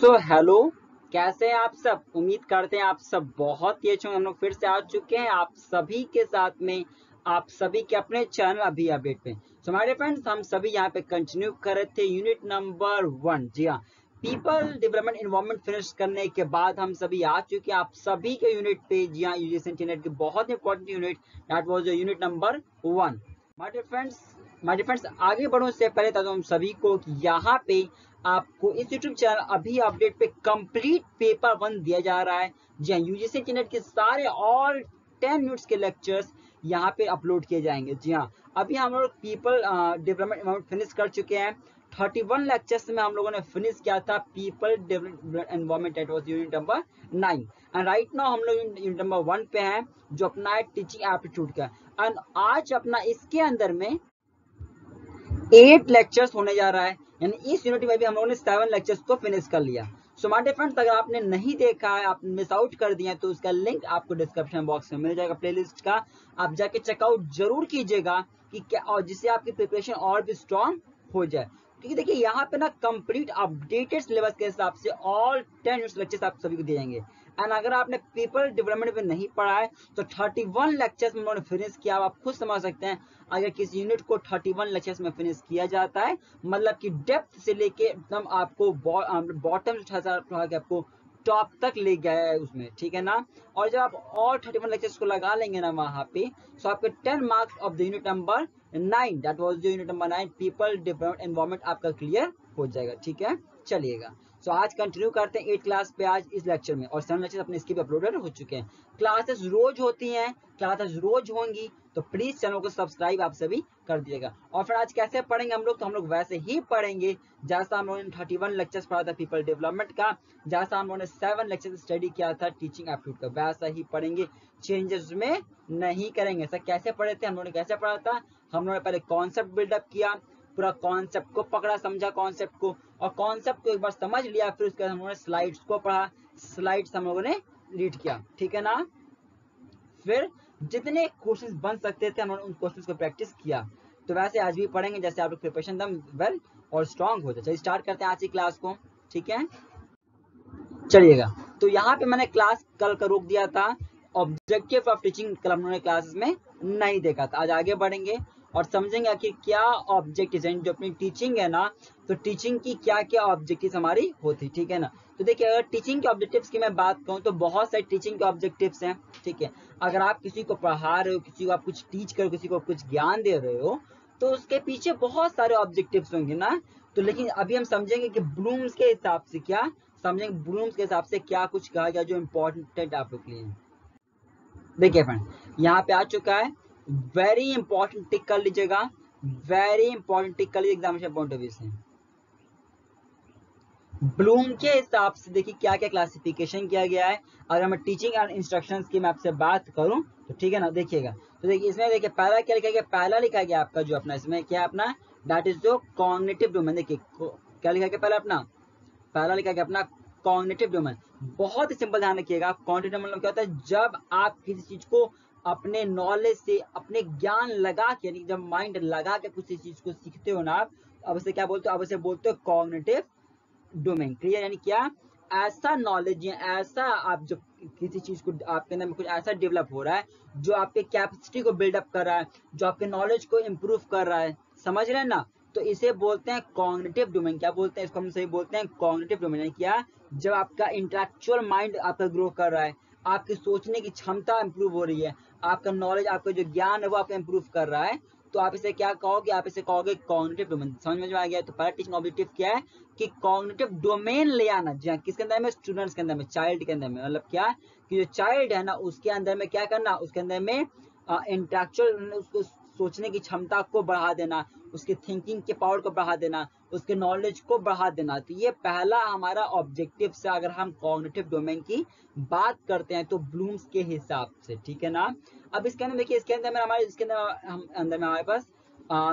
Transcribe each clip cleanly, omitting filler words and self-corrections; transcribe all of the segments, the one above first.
So hello, कैसे हैं आप सब। उम्मीद करते हैं आप सब बहुत ही अच्छे होंगे। हम लोग फिर से आ चुके हैं आप सभी के साथ में, आप सभी के अपने चैनल अभी अपडेट पे। सो हमारे फ्रेंड्स, हम सभी यहाँ पे कंटिन्यू कर रहे थे यूनिट नंबर 1। जी हाँ, पीपल डेवलपमेंट एनवायरनमेंट फिनिश करने के बाद हम सभी आ चुके हैं आप सभी के यूनिट पे। जी हाँ, यूजीसी इंटरनेट की बहुत important unit, that was unit number 1। My dear friends, आगे बढ़ो उससे पहले तो हम सभी को यहाँ पे आपको इस यूट्यूब चैनल अभी अपडेट पे कंप्लीट पेपर 1 दिया जा रहा है। जी हाँ, यूजीसी इंटरनेट के सारे ऑल 10 मिनट्स के लेक्चर्स यहाँ पे अपलोड किए जाएंगे। जी हाँ, अभी हम लोग पीपल डेवलपमेंट फिनिश कर चुके हैं। 31 लेक्चर्स में हम लोगों ने फिनिश किया था people development environment, that was unit number 9। And right now हम लोग यूनिट नंबर 1 पे हैं, जो अपना है टीचिंग एप्टीट्यूड का। एंड आज अपना इसके अंदर में 8 लेक्चर्स होने जा रहा है, यानी इस यूनिट में भी हम लोगों ने 7 लेक्चर्स को फिनिश कर लिया। सो माय डियर फ्रेंड्स, अगर आपने नहीं देखा है, आप मिस आउट कर दिए, तो उसका लिंक आपको डिस्क्रिप्शन बॉक्स में मिल जाएगा प्लेलिस्ट का। आप जाके चेकआउट जरूर कीजिएगा कि क्या, और जिससे आपकी प्रिपरेशन और भी स्ट्रांग हो जाए। क्योंकि देखिए यहाँ पे ना कंप्लीट अपडेटेड सिलेबस के हिसाब से ऑल 10 यूनिट लेक्चर्स आप सभी को दिए जाएंगे। एंड अगर आपने पीपल डेवलपमेंट में नहीं पढ़ा है तो 31 लेक्चर्स में उन्होंने फिनिश किया। आप खुद समझ सकते हैं, अगर किसी यूनिट को 31 लेक्चर्स में फिनिश किया जाता है, मतलब कि डेप्थ से लेके एकदम आपको बॉटम से आपको टॉप तक ले गया है उसमें, ठीक है ना। और जब आप और 31 लेक्चर्स को लगा लेंगे ना वहां पे, तो आपके 10 marks of the unit number 9, that was the unit number 9 people development environment, आपका क्लियर हो जाएगा। ठीक है, चलिएगा। सो आज कंटिन्यू करते हैं 8 क्लास पे आज इस लेक्चर में, और 7 लेक्चर अपने इसके भी अपलोडेड हो चुके हैं। क्लासेस रोज होती हैं, क्लासेस रोज होंगी, तो प्लीज चैनल को सब्सक्राइब आप सभी कर दीजिएगा। और फिर आज कैसे पढ़ेंगे हम लोग, तो हम लोग वैसे ही पढ़ेंगे जैसा हम लोगों ने 31 लेक्चर्स पढ़ा था पीपल डेवलपमेंट का, जैसा हम लोगों ने 7 लेक्चर स्टडी किया था टीचिंग एप्टीट्यूड का, वैसा ही पढ़ेंगे, चेंजेस में नहीं करेंगे। सर कैसे पढ़े थे हम लोगों ने, कैसे पढ़ा था हम लोगों ने, पहले कॉन्सेप्ट बिल्डअप किया, पूरा कॉन्सेप्ट को पकड़ा, समझा कॉन्सेप्ट को, और कॉन्सेप्ट को एक बार समझ लिया, फिर उसके बाद हम लोगों ने स्लाइड्स को पढ़ा, स्लाइड्स हम लोगों ने रीड किया, ठीक है ना। फिर जितने क्वेश्चंस बन सकते थे हमने उन क्वेश्चंस को प्रैक्टिस किया। तो वैसे आज भी पढ़ेंगे, जैसे आप लोग प्रिपरेशन एकदम वेल और स्ट्रांग हो जाए। चलिए स्टार्ट करते हैं आज की क्लास को, ठीक है, चलिएगा। तो यहाँ पे मैंने क्लास कल का रोक दिया था, ऑब्जेक्टिव ऑफ टीचिंग कल हम लोगों ने क्लासेस में नहीं देखा था। आज आगे बढ़ेंगे और समझेंगे कि क्या ऑब्जेक्टिव है, जो अपनी टीचिंग है ना, तो टीचिंग की क्या क्या ऑब्जेक्टिव हमारी होती, ठीक है ना। तो देखिए, अगर टीचिंग के ऑब्जेक्टिव्स की मैं बात कहूँ तो बहुत सारे टीचिंग के ऑब्जेक्टिव्स हैं, ठीक है। अगर आप किसी को पढ़ा रहे हो, किसी को आप कुछ टीच कर, किसी को कुछ ज्ञान दे रहे हो, तो उसके पीछे बहुत सारे ऑब्जेक्टिव्स होंगे ना। तो लेकिन अभी हम समझेंगे कि ब्लूम्स के हिसाब से क्या समझेंगे, ब्लूम्स के हिसाब से क्या कुछ कहा गया जो इम्पोर्टेंट आप लोग के लिए। देखिए फ्रेंड, यहाँ पे आ चुका है, वेरी इंपॉर्टेंट, टिक कर लीजिएगा, वेरी इंपॉर्टेंट, टिक कर लीजिए एग्जामिनेशन पॉइंट ऑफ व्यू से। ब्लूम के हिसाब से देखिए क्या क्या क्लासिफिकेशन किया गया है। अगर मैं टीचिंग एंड इंस्ट्रक्शंस की मैं आपसे बात करूं तो ठीक है ना, देखिएगा। तो देखिए इसमें देखिए पहला क्या लिखा गया, पहला लिखा गया आपका जो अपना इसमें क्या अपना, दैट इज जो कॉग्निटिव डोमेन। देखिए क्या लिखा गया पहला अपना, पहला लिखा गया अपना कॉग्निटिव डोमेन। बहुत ही सिंपल, ध्यान रखिएगा। कॉग्निटिव डोमेन क्या होता है, जब आप किसी चीज को अपने नॉलेज से, अपने ज्ञान लगा के, यानी जब माइंड लगा के किसी चीज को सीखते हो ना आप, अब इसे क्या बोलते हो, अब इसे बोलते हो कॉग्निटिव डोमेन। क्लियर, यानी क्या, ऐसा नॉलेज या ऐसा आप जो किसी चीज को आपके अंदर में कुछ ऐसा डेवलप हो रहा है जो आपके कैपेसिटी को बिल्डअप कर रहा है, जो आपके नॉलेज को इम्प्रूव कर रहा है, समझ रहे हैं ना। तो इसे बोलते हैं कॉग्निटिव डोमेन। क्या बोलते हैं इसको, हम सही बोलते हैं कॉग्निटिव डोमेन। क्या, जब आपका इंटेलेक्चुअल माइंड आपका ग्रो कर रहा है, आपकी सोचने की क्षमता इंप्रूव हो रही है, आपका नॉलेज, आपका जो ज्ञान है वो आपका इंप्रूव कर रहा है, तो आप इसे क्या कहोगे, आप इसे कहोगे कॉग्निटिव डोमेन। समझ में आ गया। तो पहला टीचिंग ऑब्जेक्टिव क्या है कि कॉग्निटिव डोमेन ले आना। जी हाँ, किसके अंदर में, स्टूडेंट्स के अंदर में, चाइल्ड के अंदर में। मतलब क्या कि जो चाइल्ड है ना उसके अंदर में क्या करना, उसके अंदर में इंटेलेक्चुअल, उसको सोचने की क्षमता को बढ़ा देना, उसके थिंकिंग के पावर को बढ़ा देना, उसके नॉलेज को बढ़ा देना। तो ये पहला हमारा ऑब्जेक्टिव से अगर हम कॉग्निटिव डोमेन की बात करते हैं तो ब्लूम्स के हिसाब से, ठीक है ना। अब इसके अंदर देखिए, इसके अंदर में हमारे, इसके अंदर हम अंदर में हमारे पास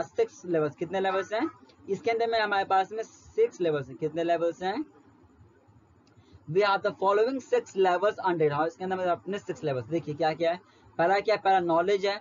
6 लेवल्स, कितने लेवल्स हैं इसके अंदर में हमारे पास में 6 लेवल्स हैं। कितने लेवल्स हैं, we have the following 6 levels under. हाँ, इसके अंदर में अपने 6 लेवल्स। देखिए क्या क्या है, पहला क्या है, पहला नॉलेज है,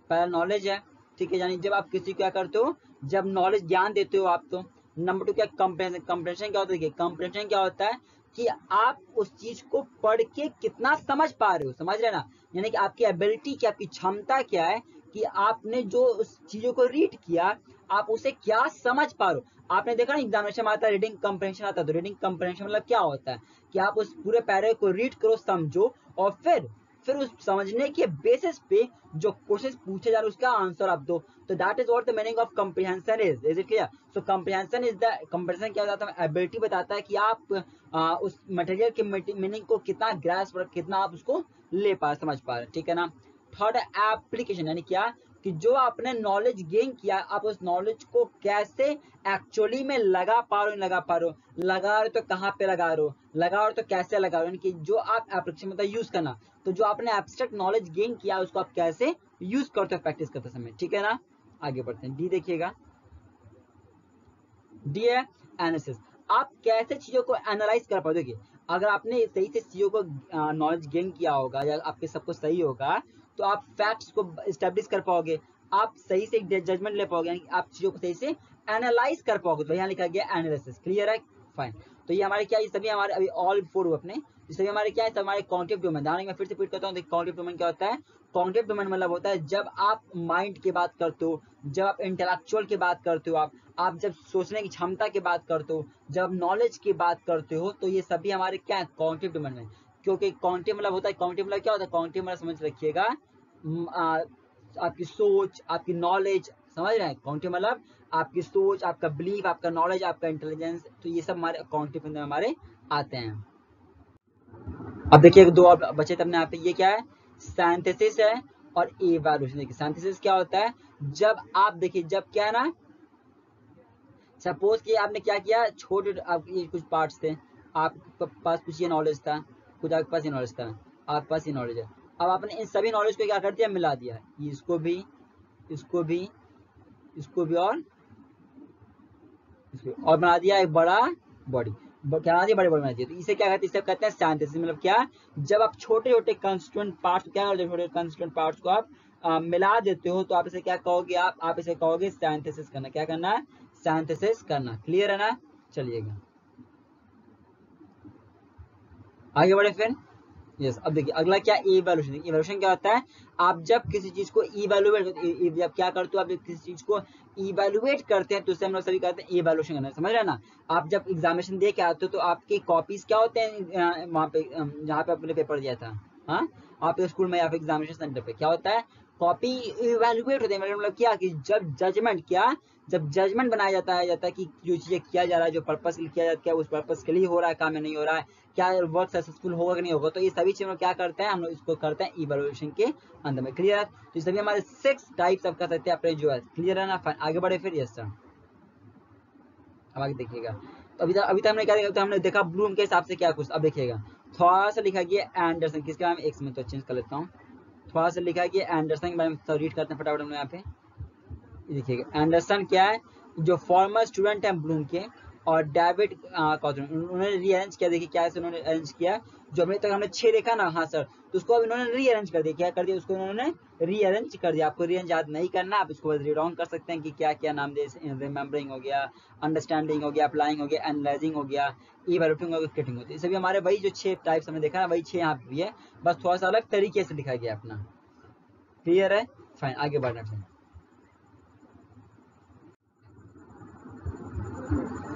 पहला नॉलेज है, ठीक है। यानी जब आप किसी को क्या करते हो, जब नॉलेज ज्ञान देते हो आप, तो नंबर 2 क्या कंप्रेhension, कंप्रेhension क्या होता है, देखिए कंप्रेhension क्या होता है कि आप उस चीज को पढ़ के कितना समझ पा रहे हो, समझ रहे ना, यानी कि आपकी एबिलिटी की, आपकी क्षमता क्या है कि आपने जो उस चीजों को रीड किया आप उसे क्या समझ पा रहे हो। आपने देखा ना एग्जामिनेशन में आता है रीडिंग कंप्रेhension आता है, तो रीडिंग कंप्रेhension मतलब क्या होता है कि आप उस पूरे पैरे को रीड करो, समझो, और फिर उस समझने के बेसिस पे जो क्वेश्चन पूछे जा रहे हैं उसका आंसर आप दो। तो that is what the meaning of comprehension is it clear. So comprehension is the, comprehension क्या होता है, एबिलिटी बताता है कि आप उस मटेरियल के मीनिंग को कितना ग्रास्प, कितना आप उसको ले पा, समझ पा रहे, ठीक है ना। थर्ड एप्लीकेशन, यानी क्या कि जो आपने नॉलेज गेन किया आप उस नॉलेज को कैसे एक्चुअली में लगा पा रहे हो, लगा पा रहे हो, लगा रहे तो कहाँ पे लगा रहे हो, लगा रहे तो कैसे लगा रहे हो, यानी कि जो आप एप्लीकेशन मतलब यूज करना, तो जो आपने एब्स्ट्रैक्ट नॉलेज गेन किया उसको आप कैसे यूज करते हो प्रैक्टिस करते समय, ठीक है ना। आगे बढ़ते हैं, डी देखिएगा, डी है एनालिसिस। आप कैसे चीजों को एनालाइज कर पाओ, देखिए अगर आपने सही से चीजों को नॉलेज गेन किया होगा या आपके सब कुछ सही होगा तो आप फैक्ट्स को स्टैब्लिश कर पाओगे, आप सही से जजमेंट ले पाओगे, यानी आप चीजों को सही से एनालाइज कर पाओगे, तो यहाँ लिखा गया एनालिसिस, क्लियर है, फाइन। तो ये हमारे क्या, ये सभी हमारे अभी ऑल फोर अपने, ये सभी हमारे क्या है, सब हमारे कॉग्निटिव डोमेन। ध्यान मैं फिर से रिपीट करता हूँ, देखिए कॉग्निटिव डोमेन क्या होता है, कॉग्निटिव डोमेन मतलब होता है जब आप माइंड की बात करते हो, जब आप इंटेलेक्चुअल की बात करते हो, आप जब सोचने की क्षमता की बात करते हो, जब नॉलेज की बात करते हो, तो ये सभी हमारे क्या है, कॉग्निटिव डोमेन में। क्योंकि कॉग्निटिव मतलब होता है, कॉग्निटिव मतलब क्या होता है, कॉग्निटिव मतलब समझ रखिएगा आपकी सोच, आपकी नॉलेज, समझ रहे हैं, कॉग्निटिव मतलब आपकी सोच, आपका बिलीफ, आपका नॉलेज, आपका इंटेलिजेंस, तो ये सब हमारे कॉग्निटिव में हमारे आते हैं। अब देखिए दो और बचे तब यहाँ पे, ये क्या है, सिंथेसिस है और इवैल्यूएशन। देखिए सिंथेसिस क्या होता है, जब आप देखिए, जब क्या है ना, सपोज कि आपने क्या किया, छोटे आपके कुछ पार्ट्स थे, आपके पास कुछ ये नॉलेज था, कुछ आपके पास ये नॉलेज था, आपके पास ये नॉलेज है, अब आपने इन सभी नॉलेज को क्या कर दिया, मिला दिया, इसको भी, इसको भी, इसको भी और इसको, और बना दिया एक बड़ा बॉडी, क्या बना दिया, बड़े बॉडी बना दिया। तो इसे क्या कहते हैं, इसे कहते हैं सिंथेसिस। मतलब क्या, जब आप छोटे छोटे कंस्टिट्यूएंट पार्ट्स, क्या करते हो, छोटे कंस्टिट्यूएंट पार्ट्स को आप मिला देते हो, तो आप इसे क्या कहोगे, आप इसे कहोगे सिंथेसिस करना। क्या करना है, सिंथेसिस करना, क्लियर है ना। चलिएगा आगे बढ़े फिर, यस। अब देखिए अगला क्या, इवैल्यूएशन। इवैल्यूएशन क्या होता है, आप जब किसी चीज को इवैल्यूएट, जब क्या करते हो, आप जब किसी चीज को इवैल्यूएट करते हैं तो उसे हम लोग सभी कहते हैं इवैल्यूएशन करना, समझ रहे हैं ना। आप जब एग्जामिनेशन दे के आते हो तो आपके कॉपीज क्या होते हैं, वहाँ पे जहाँ पे आपने पेपर दिया था, हाँ, आपके स्कूल में या फिर एग्जामिनेशन सेंटर पे क्या होता है, कॉपी इवैल्यूएट होते हैं, मतलब क्या कि जब जजमेंट, क्या जब जजमेंट बनाया जाता है कि जो चीजें किया जा रहा है, जो पर्पस के लिए किया जाता है, उस पर्पस के लिए हो रहा है काम या नहीं हो रहा है, क्या वर्क सक्सेसफुल होगा कि नहीं होगा, तो ये सभी चीजों क्या करते हैं, हम लोग इसको करते हैं इवैल्यूएशन के अंदर में, क्लियर है। तो ये सभी हमारे 6 टाइप्स ऑफ कर सकते हैं अपने जो है, क्लियर है ना, फाइन। आगे बढ़े फिर, यस सर। अब आगे देखिएगा, तो अभी तक हमने क्या देखा, तो हमने देखा ब्लूम के हिसाब से क्या कुछ। अब देखिएगा थोड़ा सा लिखा गया एंडरसन, किसके बारे में, एक मिनट तो चेंज कर लेता हूँ, थोड़ा सा लिखा गया एंडरसन के बारे में, तो रीड करते हैं फटाफट हम यहाँ पे। देखिएगा एंडरसन क्या है, जो फॉर्मर स्टूडेंट है ब्लूम के, और डेविड कॉटन, उन्होंने रीअरेंज किया। देखिए क्या है, उन्होंने अरेंज किया, जो अभी तक हमने 6 देखा ना, हाँ सर, तो उसको अब इन्होंने रीअरेंज कर दिया, क्या कर दिया, उसको इन्होंने रीअरेंज कर दिया। आपको रीअरेंज याद नहीं करना, आप इसको रीड ऑन कर सकते हैं कि क्या क्या नाम दे, रिमेम्बरिंग हो गया, अंडरस्टैंडिंग हो गया, अप्लाइंग हो गया, एनालाइजिंग हो गया, इवैल्यूएटिंग हो गया, क्रिटिंग हो गया। सभी हमारे वही जो 6 टाइप्स हमने देखा ना, वही 6 यहाँ पे भी है, बस थोड़ा सा अलग तरीके से लिखा गया अपना, क्लियर है, फाइन। आगे बढ़ना चाहिए।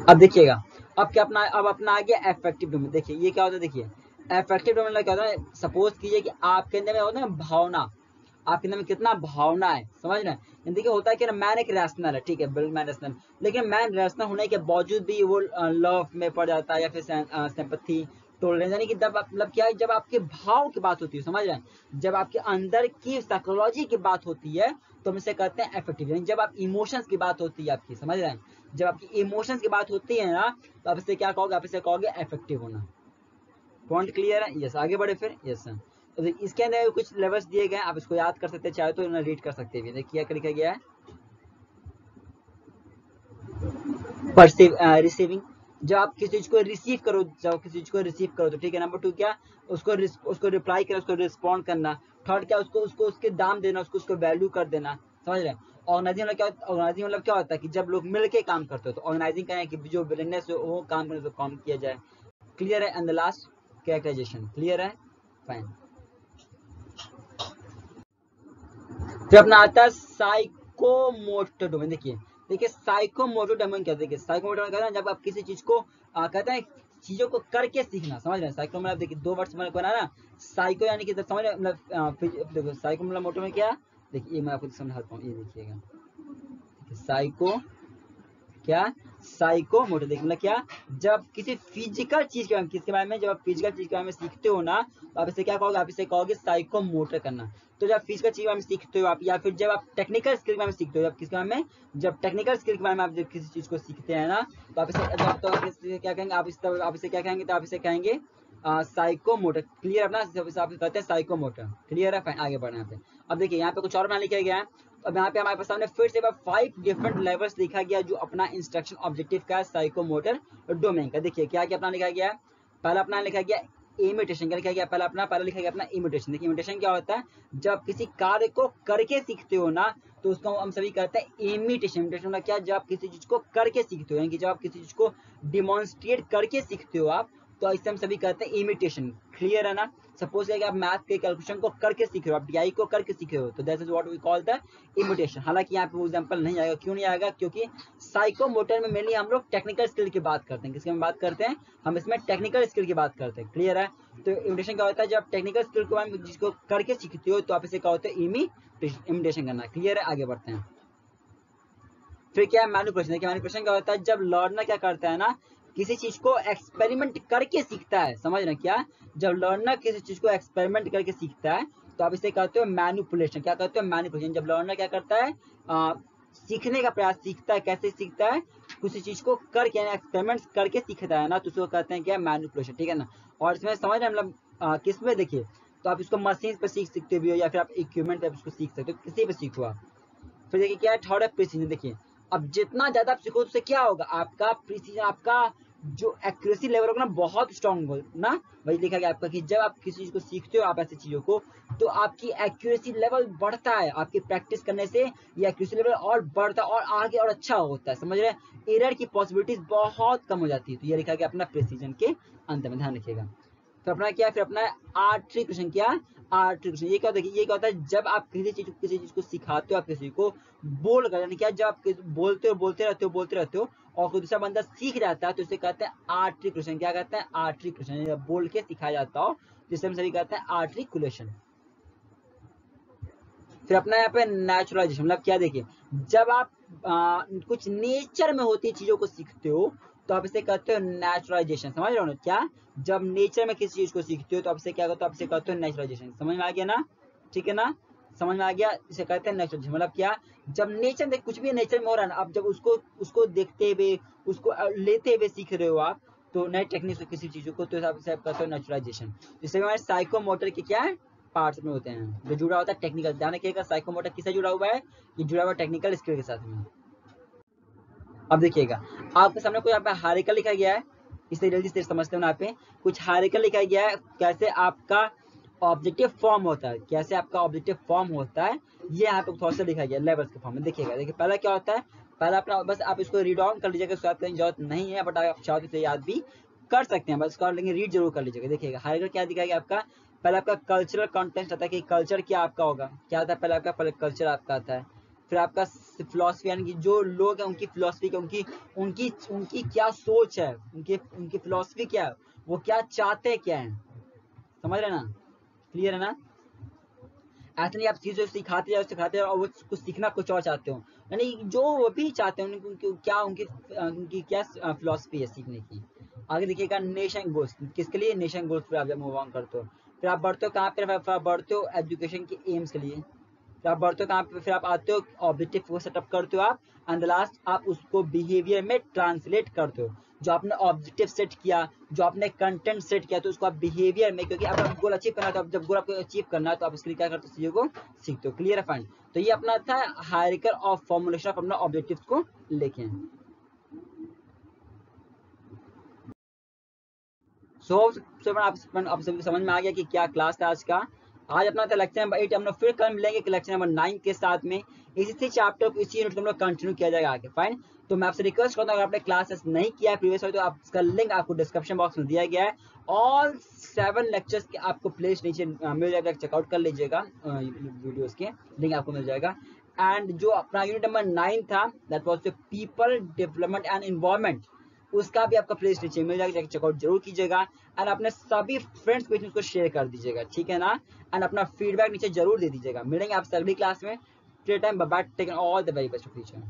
अब देखिएगा, अब क्या अपना, अब अपना आ गया अफेक्टिव डोमेन। देखिए ये क्या होता है, देखिए अफेक्टिव डोमेन क्या होता है, सपोज कीजिए कि आपके अंदर में होता है ना भावना, आपके अंदर में कितना भावना है, समझ रहे हैं। देखिए होता है कि ना, मैन एक रैशनल है, ठीक है, बिल्कुल मैन रैशनल, लेकिन मैन रैशनल होने के बावजूद भी वो लव में पड़ जाता है, या फिर सिंपैथी, टॉलरेंस, यानी कि जब मतलब क्या है, जब आपके भाव की बात होती है, समझ रहे हैं, जब आपके अंदर की साइकोलॉजी की बात होती है, तो हम इसे कहते हैं अफेक्टिव। यानी जब आप इमोशंस की बात होती है आपकी, समझ रहे हैं, जब आपकी इमोशंस की बात होती है ना, तो आप इसे क्या कहोगे, आप इसे कहोगे अफेक्टिव होना। पॉइंट क्लियर है, यस। आगे बढ़े फिर, यस सर। तो इसके अंदर कुछ लेवल्स दिए गए हैं, आप इसको याद कर सकते हैं, चाहे तो रीड कर सकते हैं। देखिए क्या लिखा गया है, परसिव रिसीविंग, जब आप किसी चीज को रिसीव करो, जब किसी चीज को रिसीव करो तो ठीक है। नंबर 2 क्या, उसको रिप्लाई करना, उसको रिस्पॉन्ड करना। थर्ड क्या, उसको उसको उसके दाम देना, उसको उसको वैल्यू कर देना, समझ रहे हैं। ऑर्गेनाइजिंग मतलब क्या होता है? ऑर्गेनाइजिंग मतलब क्या होता है कि जब लोग मिलके काम करते हो, तो ऑर्गेनाइजिंग कहें कि जो विलिंगनेस हो वो काम करने से काम किया जाए। क्लियर है? And the last characterisation. Clear है? फाइन। फिर अपना आता है साइकोमोटर डोमेन। देखिए देखिए साइकोमोटर डोमेन क्या है? देखिए साइकोमोटर डोमेन कहते हैं जब आप किसी चीज को कहते हैं चीजों को करके सीखना, समझ रहे हैं? साइको मतलब देखिए दो वर्ड्स मैंने बना ना, साइको यानी कि समझ रहे हैं मतलब देखो साइको मतलब मोटर में क्या, देखिए ये मैं आपको समझाता हूँ, ये देखिएगा साइको क्या, साइको मोटर। देखिए मतलब क्या, जब किसी फिजिकल चीज के बारे में, किसके बारे में, जब आप फिजिकल चीज के बारे में सीखते हो ना, तो आप इसे क्या कहोगे? आप इसे कहोगे साइको मोटर करना। तो जब फिजिकल चीज के बारे में सीखते हो आप, या फिर जब आप टेक्निकल स्किल के बारे में सीखते हो, जब किसके बारे में, जब टेक्निकल स्किल के बारे में आप जब किसी चीज को सीखते हैं ना, तो आप इसे तो आप इसे क्या कहेंगे? आप इसे क्या कहेंगे? तो आप इसे कहेंगे साइको मोटर। क्लियर अपना, आप कहते हैं साइको मोटर। क्लियर है? आगे बढ़ना यहाँ पे। अब देखिए यहाँ पे कुछ और बना लिखा गया है। अब यहाँ पे हमारे पास सामने फिर से 5 डिफरेंट लेवल्स लिखा गया जो अपना इंस्ट्रक्शन ऑब्जेक्टिव का साइकोमोटर डोमेन का। देखिए क्या क्या अपना लिखा गया है। पहला अपना लिखा गया इमिटेशन। क्या लिखा गया? पहला लिखा गया अपना इमिटेशन। देखिए इमिटेशन क्या होता है? जब किसी कार्य को करके सीखते हो ना, तो उसको हम सभी कहते हैं इमिटेशन। इमिटेशन मतलब क्या? जब आप किसी चीज को करके सीखते हो, यानी कि जब आप किसी चीज को डिमॉन्स्ट्रेट करके सीखते हो आप, तो इसे हम सभी कहते हैं इमिटेशन। क्लियर है ना? सपोज कि आप मैथ के कैलकुलेशन को करके सीख रहे हो, आप डीआई को करके सीख रहे हो, तो that is what we call the imitation. हालांकि यहाँ पे वो एग्जांपल नहीं आएगा। क्यों नहीं आएगा? क्योंकि साइकोमोटर में मेनली हम लोग टेक्निकल स्किल की बात करते हैं। किसकी बात करते हैं? हम इसमें टेक्निकल स्किल की बात करते हैं। क्लियर है? तो इमिटेशन क्या होता है? जब टेक्निकल स्किल को जिसको करके सीखते हो, तो आप इसे क्या होता है? इमिटेशन करना। क्लियर है? आगे बढ़ते हैं। फिर क्या है? मैनिपुलेशन। देखिए मैनिपुलेशन क्या होता है? जब लर्नर क्या करता है ना, किसी चीज को एक्सपेरिमेंट करके सीखता है। समझ रहे हैं क्या? जब लर्नर किसी चीज को एक्सपेरिमेंट करके सीखता है, तो आप इसे कहते हो मैनिपुलेशन। क्या कहते हो? मैनिपुलेशन। जब लर्नर क्या करता है? सीखने का प्रयास, सीखता है। कैसे सीखता है? किसी चीज को करके, एक्सपेरिमेंट करके सीखता है ना, तो उसको कहते हैं क्या? मैनिपुलेशन। ठीक है ना? और इसमें समझ रहे हैं मतलब किस में? देखिए तो आप इसको मशीन पे सीख सकते हो, या फिर आप इक्विपमेंट पे उसको सीख सकते हो, किसी पे सीखो आप। फिर देखिए क्या है? थर्ड है प्रिसीजन। देखिए अब जितना ज्यादा आप सीखो उससे क्या होगा? आपका प्रिसीजन, आपका जो एक्यूरेसी लेवल होगा ना, बहुत स्ट्रांग होगा ना। वही लिखा गया आपका कि जब आप किसी चीज को सीखते हो, आप ऐसी चीजों को, तो आपकी एक्यूरेसी लेवल बढ़ता है। आपकी प्रैक्टिस करने से ये एक्यूरेसी लेवल और बढ़ता और आगे और अच्छा होता है। समझ रहे हैं? एरर की पॉसिबिलिटीज बहुत कम हो जाती है। तो ये लिखा गया अपना प्रिसीजन के अंत में, ध्यान रखिएगा। फिर अपना क्या? फिर अपना आर्टरी क्वेश्चन। क्या? Artery question. ये क्या होता है? ये क्या होता है? जब आप किसी चीज को सिखाते हो, आप किसी को बोल कर, यानी क्या, जब आप बोलते रहते हो और कोई दूसरा बंदा सीख जाता है, तो इसे कहते हैं आर्टरी क्वेश्चन। क्या कहते हैं? Artery question. जब बोल के सिखाया जाता हो, जिसे हम सभी कहते हैं आर्टिकुलेशन। फिर अपना यहाँ पे नेचुरलाइजेशन मतलब क्या? देखिए जब आप कुछ नेचर में होती चीजों को सीखते हो, तो आप इसे कहते हो नेचुरलाइजेशन। समझ रहे हो ना? क्या? जब नेचर में किसी चीज को सीखते हो, तो आप इसे क्या कहते हो? आप इसे कहते हो नेचुरलाइजेशन। समझ में आ गया ना? ठीक है ना? समझ में आ गया? इसे कहते हैं नेचुरलाइजेशन। मतलब क्या? जब नेचर में कुछ भी नेचर में हो रहा है ना, आप जब उसको देखते हुए, उसको लेते हुए सीख रहे हो आप, तो नए टेक्निक से किसी चीज को, तो आप इसे कहते हो नेचुरलाइजेशन। इससे हमारे साइकोमोटर की क्या है? पार्ट्स में होते हैं, जो जुड़ा होता है टेक्निकल। ध्यान रखिएगा साइकोमोटर किससे जुड़ा हुआ है? ये जुड़ा हुआ टेक्निकल स्किल के साथ में। अब देखिएगा आपके सामने कोई यहाँ पे हायरार्की लिखा गया है, इसे जल्दी से समझते हैं। यहाँ पे कुछ हायरार्की लिखा गया है, कैसे आपका ऑब्जेक्टिव फॉर्म होता है, कैसे आपका ऑब्जेक्टिव फॉर्म होता है, ये यहाँ पे थोड़ा सा लिखा गया लेवल्स के फॉर्म में। देखिएगा देखिए पहला क्या होता है? पहला अपना, बस आप इसको रीड ऑन कर लीजिएगा, इसको करने की जरूरत नहीं है, बट आप चाहो तो याद भी कर सकते हैं, बस इसको लेकिन रीड जरूर कर लीजिएगा। देखिएगा हायरार्की क्या दिखाएगा आपका? पहले आपका कल्चरल कंटेंट आता है कि कल्चर क्या आपका होगा, क्या आता है? पहले आपका कल्चर आपका आता है। फिर आपका फिलॉसफी, यानी कि जो लोग हैं उनकी फिलॉसफी क्या, उनकी उनकी उनकी क्या सोच है, उनकी उनकी फिलॉसफी क्या है, वो क्या चाहते क्या है। समझ रहे ना? क्लियर है ना? ऐसा नहीं आप चीजों सिखाते जाओ और वो कुछ सीखना कुछ और चाहते हो, यानी जो वो भी चाहते हैं उनकी क्या, उनकी क्या फिलॉसफी है सीखने की। आगे देखिएगा नेशन गोल्स, किसके लिए? नेशन गोल्स पे आप जब मूव ऑन करते हो, फिर आप बढ़ते हो कहाँ पे? फिर आप बढ़ते हो एजुकेशन के एम्स के लिए। फिर आप बढ़ते हो कहाँ पे? फिर आप आते हो ऑब्जेक्टिव को सेटअप करते हो आप, एंड लास्ट आप उसको बिहेवियर में ट्रांसलेट करते हो। जो आपने ऑब्जेक्टिव सेट किया, जो आपने कंटेंट सेट किया, तो उसको आप बिहेवियर में, क्योंकि आप गोल अचीव करना है, तो आप जब गोल आपको अचीव करना है, तो आप उसके लिए क्या करते हो? चीजों को सीखते हो। क्लियर है फाइन? तो ये अपना था हायरार्की ऑफ फॉर्मुलेशन ऑफ अपना ऑब्जेक्टिव्स को लेके। सो आप सभी समझ में आ गया कि क्या क्लास था आज का। आज अपना था लेक्चर नंबर 8, हम लोग फिर कल मिलेंगे लेक्चर नंबर 9 के साथ में। इसी चैप्टर इसी यूनिट को हम लोग कंटिन्यू किया जाएगा आगे। फाइन, तो मैं आपसे रिक्वेस्ट करता हूँ अगर आपने क्लासेस नहीं किया है प्रीवियस तो आप इसका लिंक आपको डिस्क्रिप्शन बॉक्स में दिया गया है। ऑल 7 लेक्चर्स के आपको प्लेलिस्ट नीचे मिल जाएगा, चेकआउट कर लीजिएगा, वीडियोस के लिंक आपको मिल जाएगा। एंड जो अपना यूनिट नंबर 9 था that was the people development and environment, उसका भी आपका प्लेलिस्ट नीचे मिल जाएगा, चेकआउट जरूर कीजिएगा। एंड अपने सभी फ्रेंड्स को उसको शेयर कर दीजिएगा, ठीक है ना। एंड अपना फीडबैक नीचे जरूर दे दीजिएगा। मिलेंगे आपसे अगली क्लास में। Till time bye bye, take all the very best future.